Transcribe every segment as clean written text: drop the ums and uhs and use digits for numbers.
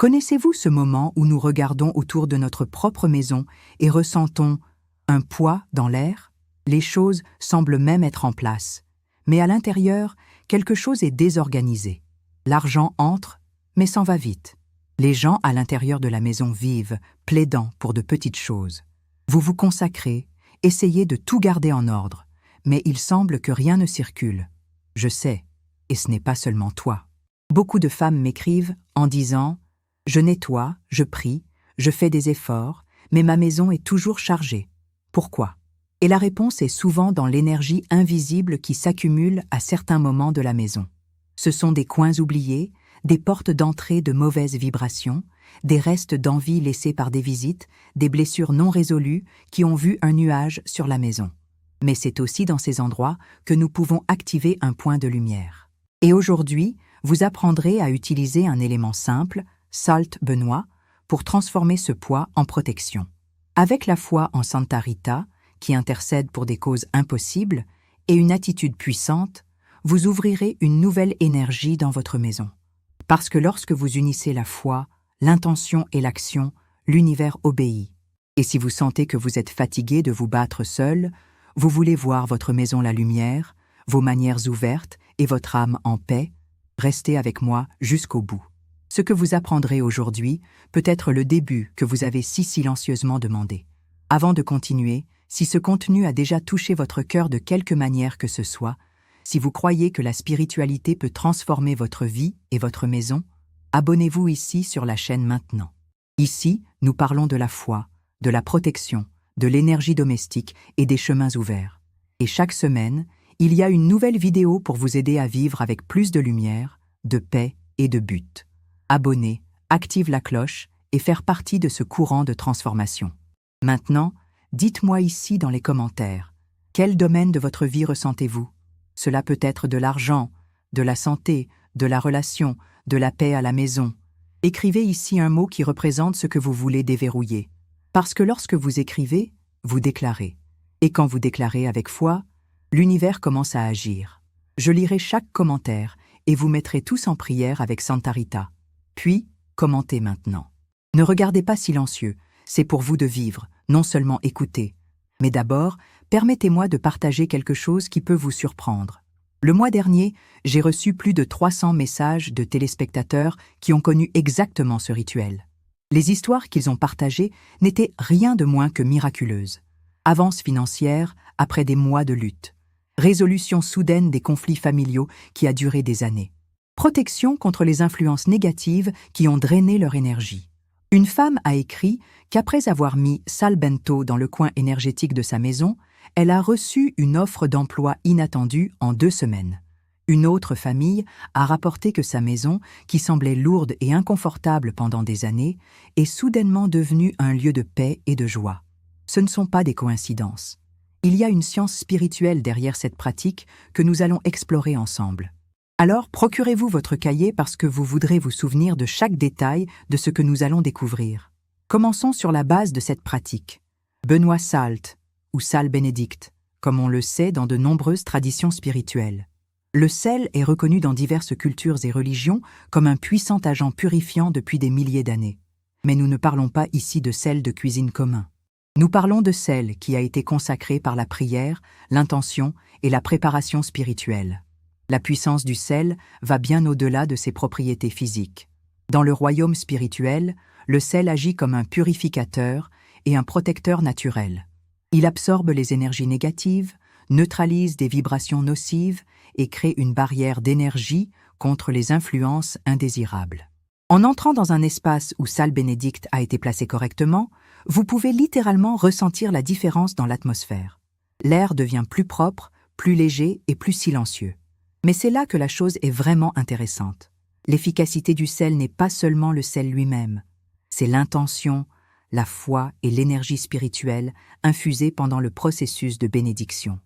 Connaissez-vous ce moment où nous regardons autour de notre propre maison et ressentons un poids dans l'air? Les choses semblent même être en place, mais à l'intérieur, quelque chose est désorganisé. L'argent entre, mais s'en va vite. Les gens à l'intérieur de la maison vivent, plaidant pour de petites choses. Vous vous consacrez, essayez de tout garder en ordre, mais il semble que rien ne circule. Je sais, et ce n'est pas seulement toi. Beaucoup de femmes m'écrivent en disant « Je nettoie, je prie, je fais des efforts, mais ma maison est toujours chargée. Pourquoi ?» Et la réponse est souvent dans l'énergie invisible qui s'accumule à certains moments de la maison. Ce sont des coins oubliés, des portes d'entrée de mauvaises vibrations, des restes d'envie laissés par des visites, des blessures non résolues qui ont vu un nuage sur la maison. Mais c'est aussi dans ces endroits que nous pouvons activer un point de lumière. Et aujourd'hui, vous apprendrez à utiliser un élément simple, Salt Benoît, pour transformer ce poids en protection. Avec la foi en Santa Rita, qui intercède pour des causes impossibles, et une attitude puissante, vous ouvrirez une nouvelle énergie dans votre maison. Parce que lorsque vous unissez la foi, l'intention et l'action, l'univers obéit. Et si vous sentez que vous êtes fatigué de vous battre seul, vous voulez voir votre maison la lumière, vos manières ouvertes et votre âme en paix, restez avec moi jusqu'au bout. Ce que vous apprendrez aujourd'hui peut être le début que vous avez si silencieusement demandé. Avant de continuer, si ce contenu a déjà touché votre cœur de quelque manière que ce soit, si vous croyez que la spiritualité peut transformer votre vie et votre maison, abonnez-vous ici sur la chaîne maintenant. Ici, nous parlons de la foi, de la protection, de l'énergie domestique et des chemins ouverts. Et chaque semaine, il y a une nouvelle vidéo pour vous aider à vivre avec plus de lumière, de paix et de but. Abonnez, active la cloche et faire partie de ce courant de transformation. Maintenant, dites-moi ici dans les commentaires, quel domaine de votre vie ressentez-vous? Cela peut être de l'argent, de la santé, de la relation, de la paix à la maison. Écrivez ici un mot qui représente ce que vous voulez déverrouiller. Parce que lorsque vous écrivez, vous déclarez. Et quand vous déclarez avec foi, l'univers commence à agir. Je lirai chaque commentaire et vous mettrez tous en prière avec Santa Rita. Puis, commentez maintenant. Ne regardez pas silencieux, c'est pour vous de vivre, non seulement écouter. Mais d'abord, permettez-moi de partager quelque chose qui peut vous surprendre. Le mois dernier, j'ai reçu plus de 300 messages de téléspectateurs qui ont connu exactement ce rituel. Les histoires qu'ils ont partagées n'étaient rien de moins que miraculeuses. Avance financière après des mois de lutte. Résolution soudaine des conflits familiaux qui a duré des années. Protection contre les influences négatives qui ont drainé leur énergie. Une femme a écrit qu'après avoir mis Sal Bento dans le coin énergétique de sa maison, elle a reçu une offre d'emploi inattendue en 2 semaines. Une autre famille a rapporté que sa maison, qui semblait lourde et inconfortable pendant des années, est soudainement devenue un lieu de paix et de joie. Ce ne sont pas des coïncidences. Il y a une science spirituelle derrière cette pratique que nous allons explorer ensemble. Alors, procurez-vous votre cahier parce que vous voudrez vous souvenir de chaque détail de ce que nous allons découvrir. Commençons sur la base de cette pratique. Benoît Salt, ou Sal Bénédicte, comme on le sait dans de nombreuses traditions spirituelles. Le sel est reconnu dans diverses cultures et religions comme un puissant agent purifiant depuis des milliers d'années. Mais nous ne parlons pas ici de sel de cuisine commun. Nous parlons de sel qui a été consacré par la prière, l'intention et la préparation spirituelle. La puissance du sel va bien au-delà de ses propriétés physiques. Dans le royaume spirituel, le sel agit comme un purificateur et un protecteur naturel. Il absorbe les énergies négatives, neutralise des vibrations nocives et crée une barrière d'énergie contre les influences indésirables. En entrant dans un espace où Sal Bénédicte a été placé correctement, vous pouvez littéralement ressentir la différence dans l'atmosphère. L'air devient plus propre, plus léger et plus silencieux. Mais c'est là que la chose est vraiment intéressante. L'efficacité du sel n'est pas seulement le sel lui-même, c'est l'intention, la foi et l'énergie spirituelle infusées pendant le processus de bénédiction.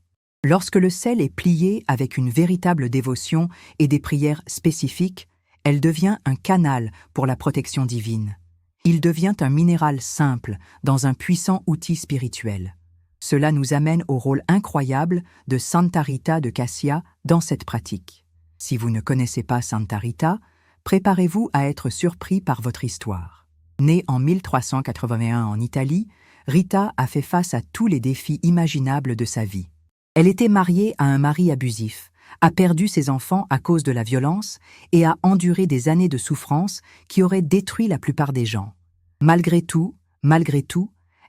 Lorsque le sel est plié avec une véritable dévotion et des prières spécifiques, elle devient un canal pour la protection divine. Il devient un minéral simple dans un puissant outil spirituel. Cela nous amène au rôle incroyable de Santa Rita de Cassia dans cette pratique. Si vous ne connaissez pas Santa Rita, Préparez-vous à être surpris par votre histoire. Née en 1381 en Italie, Rita a fait face à tous les défis imaginables de sa vie. Elle était mariée à un mari abusif, a perdu ses enfants à cause de la violence et a enduré des années de souffrance qui auraient détruit la plupart des gens. Malgré tout,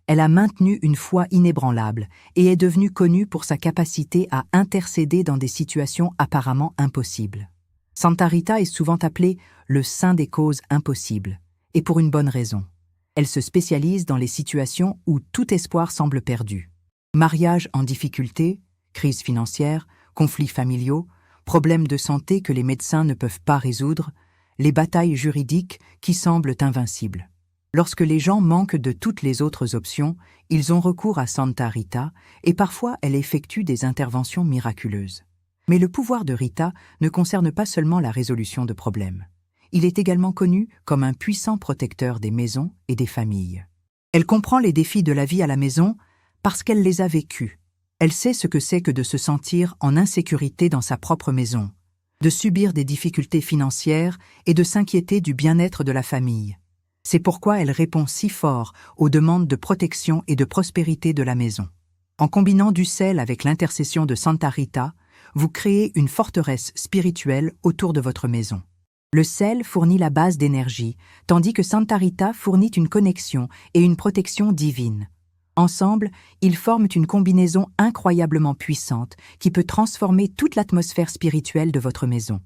elle a maintenu une foi inébranlable et est devenue connue pour sa capacité à intercéder dans des situations apparemment impossibles. Santa Rita est souvent appelée le saint des causes impossibles, et pour une bonne raison. Elle se spécialise dans les situations où tout espoir semble perdu. Mariage en difficulté, crise financière, conflits familiaux, problèmes de santé que les médecins ne peuvent pas résoudre, les batailles juridiques qui semblent invincibles. Lorsque les gens manquent de toutes les autres options, ils ont recours à Santa Rita et parfois elle effectue des interventions miraculeuses. Mais le pouvoir de Rita ne concerne pas seulement la résolution de problèmes. Il est également connu comme un puissant protecteur des maisons et des familles. Elle comprend les défis de la vie à la maison parce qu'elle les a vécus. Elle sait ce que c'est que de se sentir en insécurité dans sa propre maison, de subir des difficultés financières et de s'inquiéter du bien-être de la famille. C'est pourquoi elle répond si fort aux demandes de protection et de prospérité de la maison. En combinant du sel avec l'intercession de Santa Rita, vous créez une forteresse spirituelle autour de votre maison. Le sel fournit la base d'énergie, tandis que Santa Rita fournit une connexion et une protection divine. Ensemble, ils forment une combinaison incroyablement puissante qui peut transformer toute l'atmosphère spirituelle de votre maison.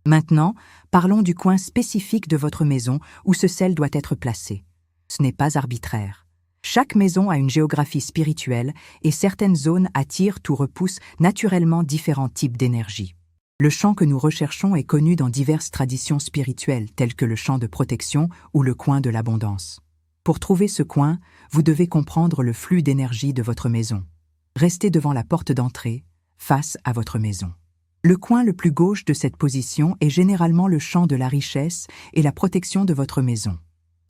Maintenant, parlons du coin spécifique de votre maison où ce sel doit être placé. Ce n'est pas arbitraire. Chaque maison a une géographie spirituelle et certaines zones attirent ou repoussent naturellement différents types d'énergie. Le champ que nous recherchons est connu dans diverses traditions spirituelles telles que le champ de protection ou le coin de l'abondance. Pour trouver ce coin, vous devez comprendre le flux d'énergie de votre maison. Restez devant la porte d'entrée, face à votre maison. Le coin le plus gauche de cette position est généralement le champ de la richesse et la protection de votre maison.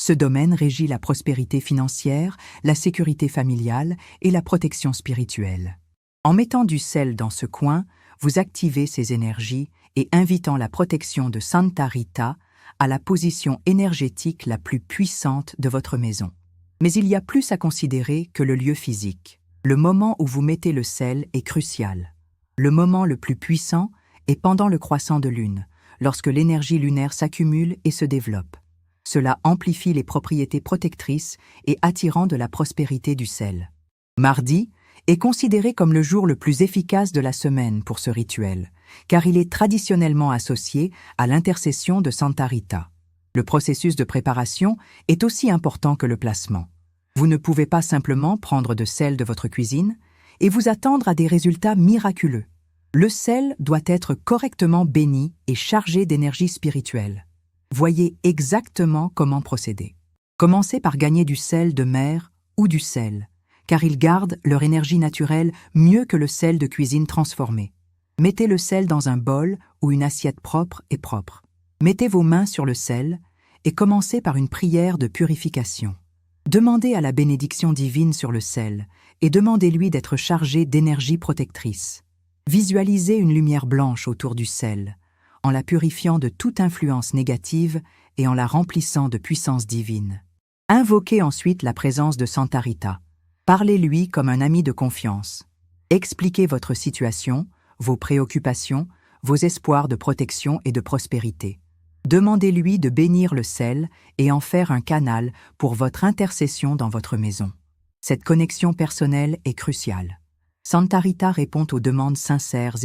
Ce domaine régit la prospérité financière, la sécurité familiale et la protection spirituelle. En mettant du sel dans ce coin, vous activez ces énergies et invitant la protection de Santa Rita à la position énergétique la plus puissante de votre maison. Mais il y a plus à considérer que le lieu physique. Le moment où vous mettez le sel est crucial. Le moment le plus puissant est pendant le croissant de lune, lorsque l'énergie lunaire s'accumule et se développe. Cela amplifie les propriétés protectrices et attirant de la prospérité du sel. Mardi est considéré comme le jour le plus efficace de la semaine pour ce rituel, car il est traditionnellement associé à l'intercession de Santa Rita. Le processus de préparation est aussi important que le placement. Vous ne pouvez pas simplement prendre de sel de votre cuisine et vous attendre à des résultats miraculeux. Le sel doit être correctement béni et chargé d'énergie spirituelle. Voyez exactement comment procéder. Commencez par gagner du sel de mer ou du sel, car ils gardent leur énergie naturelle mieux que le sel de cuisine transformé. Mettez le sel dans un bol ou une assiette propre et propre. Mettez vos mains sur le sel et commencez par une prière de purification. Demandez à la bénédiction divine sur le sel et demandez-lui d'être chargé d'énergie protectrice. Visualisez une lumière blanche autour du sel, en la purifiant de toute influence négative et en la remplissant de puissance divine. Invoquez ensuite la présence de Santa Rita. Parlez-lui comme un ami de confiance. Expliquez votre situation, vos préoccupations, vos espoirs de protection et de prospérité. Demandez-lui de bénir le sel et en faire un canal pour votre intercession dans votre maison. Cette connexion personnelle est cruciale. Santa Rita répond aux demandes sincères,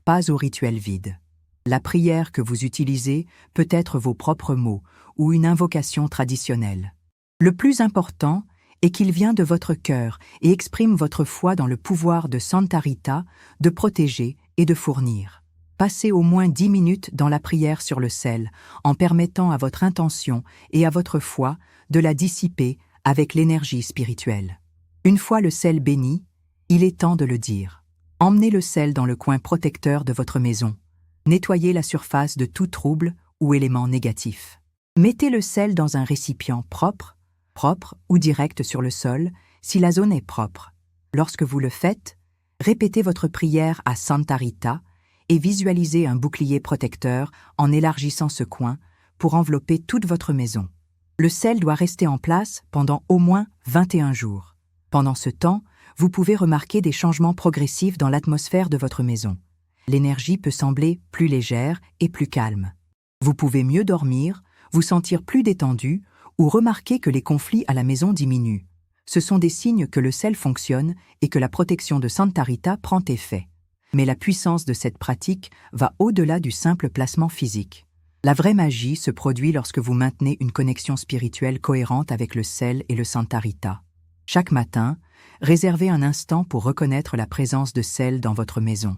pas aux rituels vides. La prière que vous utilisez peut être vos propres mots ou une invocation traditionnelle. Le plus important est qu'il vient de votre cœur et exprime votre foi dans le pouvoir de Santa Rita de protéger et de fournir. Passez au moins 10 minutes dans la prière sur le sel, en permettant à votre intention et à votre foi de la dissiper avec l'énergie spirituelle. Une fois le sel béni, il est temps de le dire. Emmenez le sel dans le coin protecteur de votre maison. Nettoyez la surface de tout trouble ou élément négatif. Mettez le sel dans un récipient propre ou direct sur le sol si la zone est propre. Lorsque vous le faites, répétez votre prière à Santa Rita et visualisez un bouclier protecteur en élargissant ce coin pour envelopper toute votre maison. Le sel doit rester en place pendant au moins 21 jours. Pendant ce temps, vous pouvez remarquer des changements progressifs dans l'atmosphère de votre maison. L'énergie peut sembler plus légère et plus calme. Vous pouvez mieux dormir, vous sentir plus détendu ou remarquer que les conflits à la maison diminuent. Ce sont des signes que le sel fonctionne et que la protection de Santa Rita prend effet. Mais la puissance de cette pratique va au-delà du simple placement physique. La vraie magie se produit lorsque vous maintenez une connexion spirituelle cohérente avec le sel et le Santa Rita. Chaque matin, réservez un instant pour reconnaître la présence de sel dans votre maison.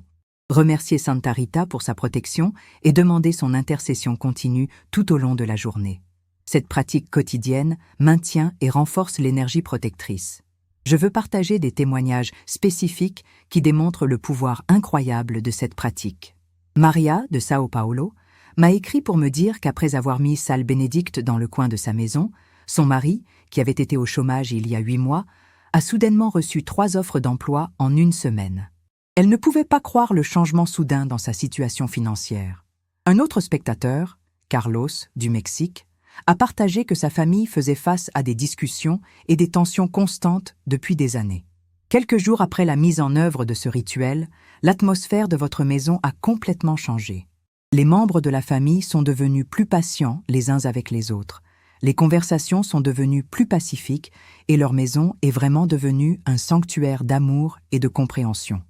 Remerciez Santa Rita pour sa protection et demandez son intercession continue tout au long de la journée. Cette pratique quotidienne maintient et renforce l'énergie protectrice. Je veux partager des témoignages spécifiques qui démontrent le pouvoir incroyable de cette pratique. Maria, de Sao Paulo, m'a écrit pour me dire qu'après avoir mis Sal Bénédicte dans le coin de sa maison, son mari, qui avait été au chômage il y a 8 mois, a soudainement reçu 3 offres d'emploi en une semaine. Elle ne pouvait pas croire le changement soudain dans sa situation financière. Un autre spectateur, Carlos, du Mexique, a partagé que sa famille faisait face à des discussions et des tensions constantes depuis des années. Quelques jours après la mise en œuvre de ce rituel, l'atmosphère de votre maison a complètement changé. Les membres de la famille sont devenus plus patients les uns avec les autres. Les conversations sont devenues plus pacifiques et leur maison est vraiment devenue un sanctuaire d'amour et de compréhension.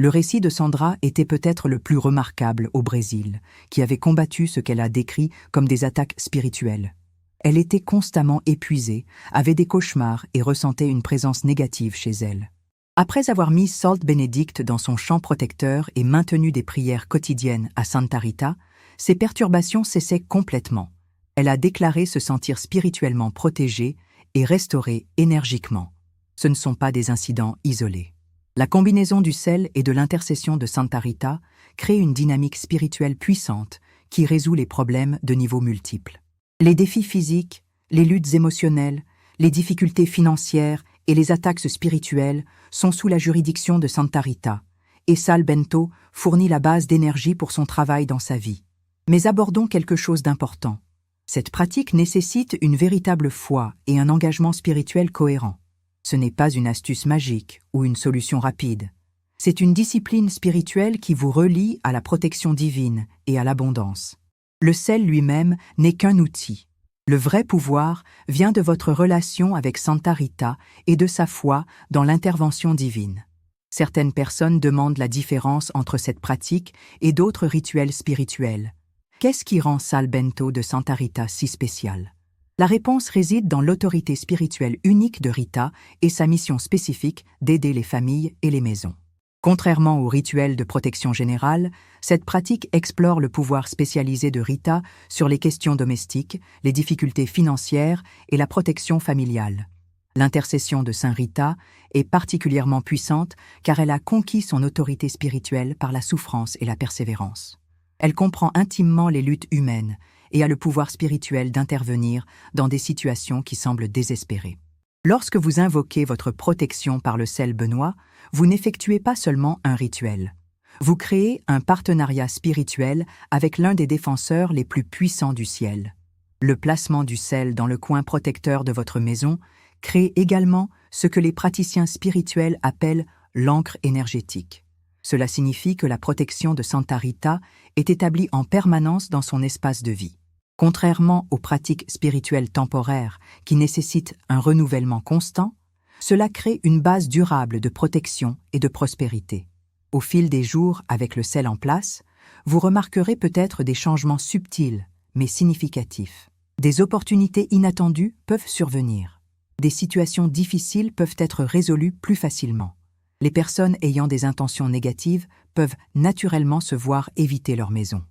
Le récit de Sandra était peut-être le plus remarquable au Brésil, qui avait combattu ce qu'elle a décrit comme des attaques spirituelles. Elle était constamment épuisée, avait des cauchemars et ressentait une présence négative chez elle. Après avoir mis Salt Bénédicte dans son champ protecteur et maintenu des prières quotidiennes à Santa Rita, ses perturbations cessaient complètement. Elle a déclaré se sentir spirituellement protégée et restaurée énergiquement. Ce ne sont pas des incidents isolés. La combinaison du sel et de l'intercession de Santa Rita crée une dynamique spirituelle puissante qui résout les problèmes de niveaux multiples. Les défis physiques, les luttes émotionnelles, les difficultés financières et les attaques spirituelles sont sous la juridiction de Santa Rita, et Sal Bento fournit la base d'énergie pour son travail dans sa vie. Mais abordons quelque chose d'important. Cette pratique nécessite une véritable foi et un engagement spirituel cohérent. Ce n'est pas une astuce magique ou une solution rapide. C'est une discipline spirituelle qui vous relie à la protection divine et à l'abondance. Le sel lui-même n'est qu'un outil. Le vrai pouvoir vient de votre relation avec Santa Rita et de sa foi dans l'intervention divine. Certaines personnes demandent la différence entre cette pratique et d'autres rituels spirituels. Qu'est-ce qui rend Sal Bento de Santa Rita si spécial? La réponse réside dans l'autorité spirituelle unique de Rita et sa mission spécifique d'aider les familles et les maisons. Contrairement aux rituels de protection générale, cette pratique explore le pouvoir spécialisé de Rita sur les questions domestiques, les difficultés financières et la protection familiale. L'intercession de Saint Rita est particulièrement puissante car elle a conquis son autorité spirituelle par la souffrance et la persévérance. Elle comprend intimement les luttes humaines et a le pouvoir spirituel d'intervenir dans des situations qui semblent désespérées. Lorsque vous invoquez votre protection par le sel Benoît, vous n'effectuez pas seulement un rituel. Vous créez un partenariat spirituel avec l'un des défenseurs les plus puissants du ciel. Le placement du sel dans le coin protecteur de votre maison crée également ce que les praticiens spirituels appellent l'ancre énergétique. Cela signifie que la protection de Santa Rita est établie en permanence dans son espace de vie. Contrairement aux pratiques spirituelles temporaires qui nécessitent un renouvellement constant, cela crée une base durable de protection et de prospérité. Au fil des jours, avec le sel en place, vous remarquerez peut-être des changements subtils, mais significatifs. Des opportunités inattendues peuvent survenir. Des situations difficiles peuvent être résolues plus facilement. Les personnes ayant des intentions négatives peuvent naturellement se voir éviter leur maison.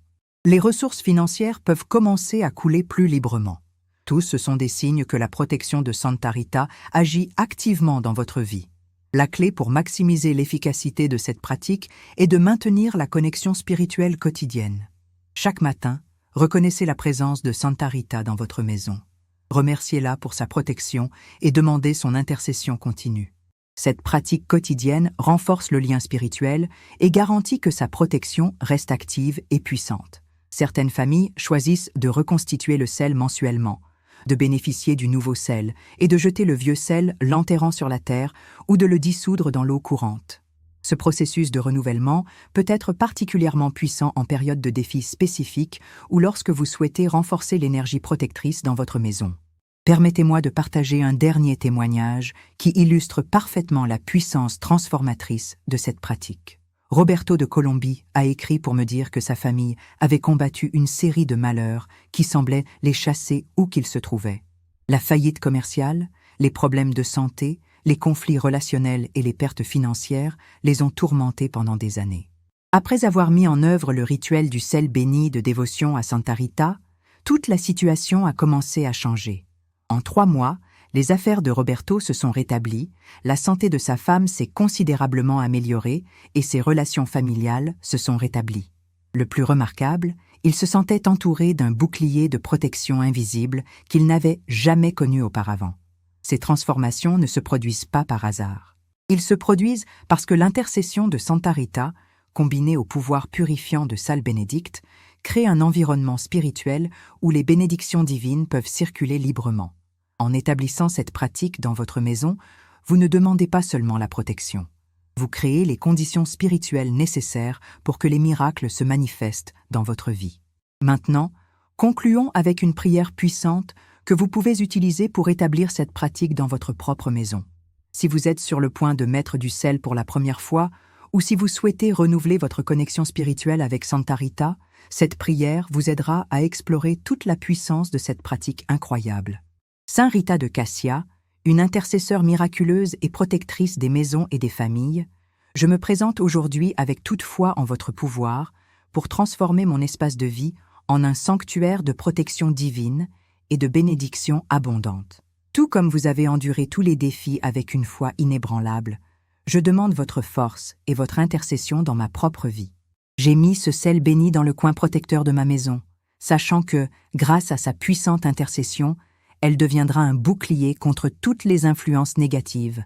Les ressources financières peuvent commencer à couler plus librement. Tous ce sont des signes que la protection de Santa Rita agit activement dans votre vie. La clé pour maximiser l'efficacité de cette pratique est de maintenir la connexion spirituelle quotidienne. Chaque matin, reconnaissez la présence de Santa Rita dans votre maison. Remerciez-la pour sa protection et demandez son intercession continue. Cette pratique quotidienne renforce le lien spirituel et garantit que sa protection reste active et puissante. Certaines familles choisissent de reconstituer le sel mensuellement, de bénéficier du nouveau sel et de jeter le vieux sel l'enterrant sur la terre ou de le dissoudre dans l'eau courante. Ce processus de renouvellement peut être particulièrement puissant en période de défis spécifiques ou lorsque vous souhaitez renforcer l'énergie protectrice dans votre maison. Permettez-moi de partager un dernier témoignage qui illustre parfaitement la puissance transformatrice de cette pratique. Roberto de Colombie a écrit pour me dire que sa famille avait combattu une série de malheurs qui semblaient les chasser où qu'ils se trouvaient. La faillite commerciale, les problèmes de santé, les conflits relationnels et les pertes financières les ont tourmentés pendant des années. Après avoir mis en œuvre le rituel du sel béni de dévotion à Santa Rita, toute la situation a commencé à changer. En 3 mois, les affaires de Roberto se sont rétablies, la santé de sa femme s'est considérablement améliorée et ses relations familiales se sont rétablies. Le plus remarquable, il se sentait entouré d'un bouclier de protection invisible qu'il n'avait jamais connu auparavant. Ces transformations ne se produisent pas par hasard. Ils se produisent parce que l'intercession de Santa Rita, combinée au pouvoir purifiant de Salles Bénédictes, crée un environnement spirituel où les bénédictions divines peuvent circuler librement. En établissant cette pratique dans votre maison, vous ne demandez pas seulement la protection. Vous créez les conditions spirituelles nécessaires pour que les miracles se manifestent dans votre vie. Maintenant, concluons avec une prière puissante que vous pouvez utiliser pour établir cette pratique dans votre propre maison. Si vous êtes sur le point de mettre du sel pour la première fois, ou si vous souhaitez renouveler votre connexion spirituelle avec Santa Rita, cette prière vous aidera à explorer toute la puissance de cette pratique incroyable. Saint Rita de Cassia, une intercesseure miraculeuse et protectrice des maisons et des familles, je me présente aujourd'hui avec toute foi en votre pouvoir pour transformer mon espace de vie en un sanctuaire de protection divine et de bénédictions abondantes. Tout comme vous avez enduré tous les défis avec une foi inébranlable, je demande votre force et votre intercession dans ma propre vie. J'ai mis ce sel béni dans le coin protecteur de ma maison, sachant que, grâce à sa puissante intercession, elle deviendra un bouclier contre toutes les influences négatives,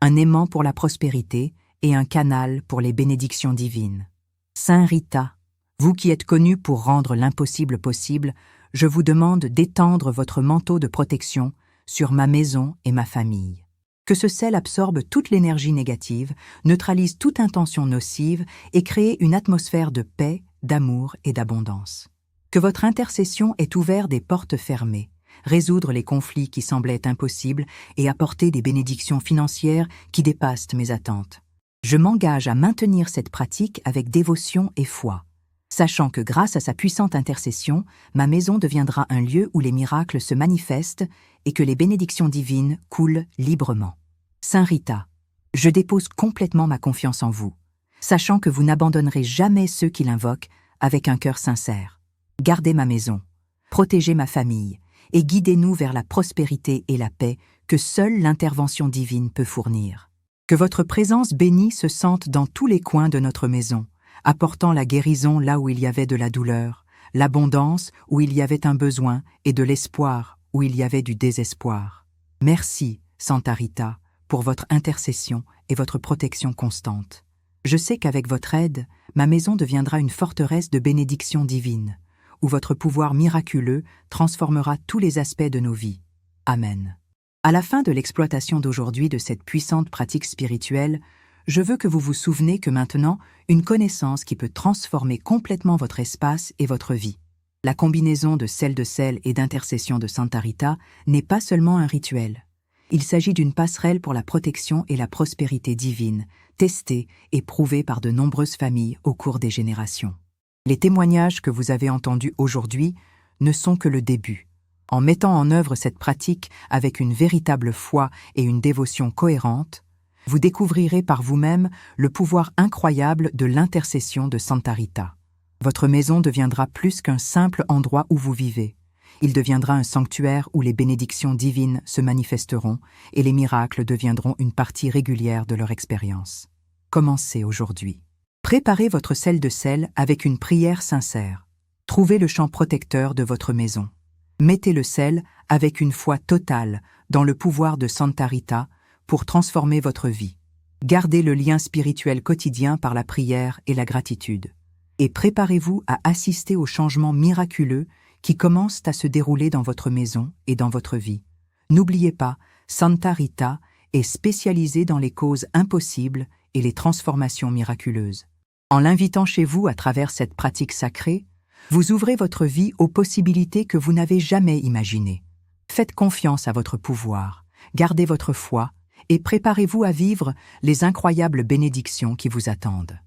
un aimant pour la prospérité et un canal pour les bénédictions divines. Saint Rita, vous qui êtes connu pour rendre l'impossible possible, je vous demande d'étendre votre manteau de protection sur ma maison et ma famille. Que ce sel absorbe toute l'énergie négative, neutralise toute intention nocive et crée une atmosphère de paix, d'amour et d'abondance. Que votre intercession ait ouvert des portes fermées, résoudre les conflits qui semblaient impossibles et apporter des bénédictions financières qui dépassent mes attentes. Je m'engage à maintenir cette pratique avec dévotion et foi, sachant que grâce à sa puissante intercession, ma maison deviendra un lieu où les miracles se manifestent et que les bénédictions divines coulent librement. Saint Rita, je dépose complètement ma confiance en vous, sachant que vous n'abandonnerez jamais ceux qui l'invoquent avec un cœur sincère. Gardez ma maison, protégez ma famille, et guidez-nous vers la prospérité et la paix que seule l'intervention divine peut fournir. Que votre présence bénie se sente dans tous les coins de notre maison, apportant la guérison là où il y avait de la douleur, l'abondance où il y avait un besoin et de l'espoir où il y avait du désespoir. Merci, Santa Rita, pour votre intercession et votre protection constante. Je sais qu'avec votre aide, ma maison deviendra une forteresse de bénédictions divines, où votre pouvoir miraculeux transformera tous les aspects de nos vies. Amen. À la fin de l'exploitation d'aujourd'hui de cette puissante pratique spirituelle, je veux que vous vous souveniez que maintenant, une connaissance qui peut transformer complètement votre espace et votre vie. La combinaison de sel et d'intercession de Santa Rita n'est pas seulement un rituel. Il s'agit d'une passerelle pour la protection et la prospérité divine, testée et prouvée par de nombreuses familles au cours des générations. Les témoignages que vous avez entendus aujourd'hui ne sont que le début. En mettant en œuvre cette pratique avec une véritable foi et une dévotion cohérente, vous découvrirez par vous-même le pouvoir incroyable de l'intercession de Santa Rita. Votre maison deviendra plus qu'un simple endroit où vous vivez. Il deviendra un sanctuaire où les bénédictions divines se manifesteront et les miracles deviendront une partie régulière de leur expérience. Commencez aujourd'hui. Préparez votre sel avec une prière sincère. Trouvez le champ protecteur de votre maison. Mettez le sel avec une foi totale dans le pouvoir de Santa Rita pour transformer votre vie. Gardez le lien spirituel quotidien par la prière et la gratitude. Et préparez-vous à assister aux changements miraculeux qui commencent à se dérouler dans votre maison et dans votre vie. N'oubliez pas, Santa Rita est spécialisée dans les causes impossibles et les transformations miraculeuses. En l'invitant chez vous à travers cette pratique sacrée, vous ouvrez votre vie aux possibilités que vous n'avez jamais imaginées. Faites confiance à votre pouvoir, gardez votre foi et préparez-vous à vivre les incroyables bénédictions qui vous attendent.